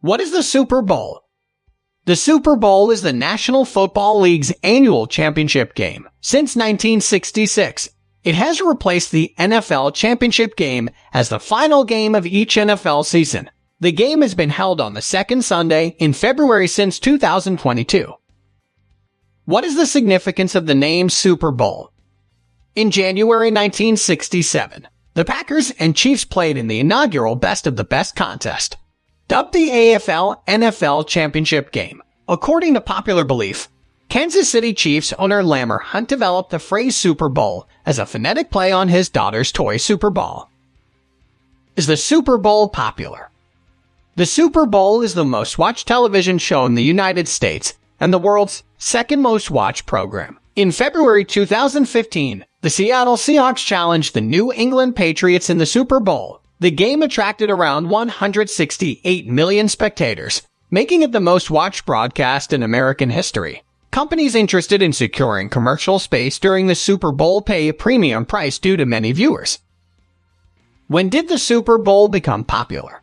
What is the Super Bowl? The Super Bowl is the National Football League's annual championship game. Since 1966, it has replaced the NFL Championship Game as the final game of each NFL season. The game has been held on the second Sunday in February since 2022. What is the significance of the name Super Bowl? In January 1967, the Packers and Chiefs played in the inaugural Best of the Best contest, dubbed the AFL-NFL Championship Game. According to popular belief, Kansas City Chiefs owner Lamar Hunt developed the phrase Super Bowl as a phonetic play on his daughter's toy Super Ball. Is the Super Bowl popular? The Super Bowl is the most watched television show in the United States and the world's second most watched program. In February 2015, the Seattle Seahawks challenged the New England Patriots in the Super Bowl. The game attracted around 168 million spectators, making it the most watched broadcast in American history. Companies interested in securing commercial space during the Super Bowl pay a premium price due to many viewers. When did the Super Bowl become popular?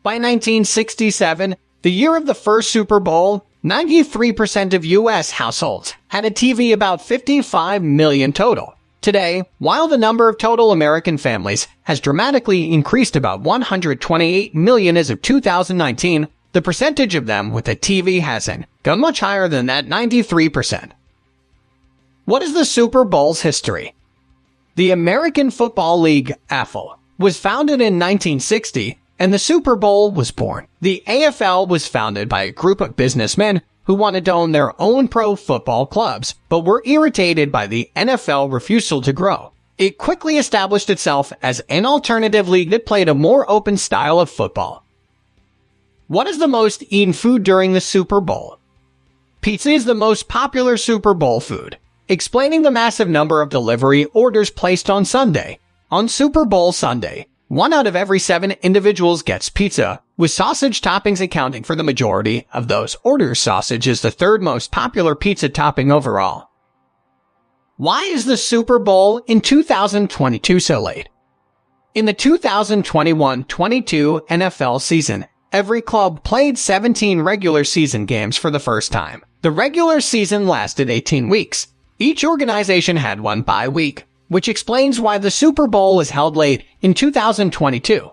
By 1967, the year of the first Super Bowl, 93% of U.S. households had a TV, about 55 million total. Today, while the number of total American families has dramatically increased about 128 million as of 2019, the percentage of them with a TV hasn't gone much higher than that 93%. What is the Super Bowl's history? The American Football League, AFL, was founded in 1960, and the Super Bowl was born. The AFL was founded by a group of businessmen who wanted to own their own pro football clubs, but were irritated by the NFL refusal to grow. It quickly established itself as an alternative league that played a more open style of football. What is the most eaten food during the Super Bowl? Pizza is the most popular Super Bowl food, explaining the massive number of delivery orders placed on Sunday. On Super Bowl Sunday, 1 out of every 7 individuals gets pizza, with sausage toppings accounting for the majority of those orders. Sausage is the third most popular pizza topping overall. Why is the Super Bowl in 2022 so late? In the 2021-22 NFL season, every club played 17 regular season games for the first time. The regular season lasted 18 weeks. Each organization had one bye week, which explains why the Super Bowl is held late in 2022.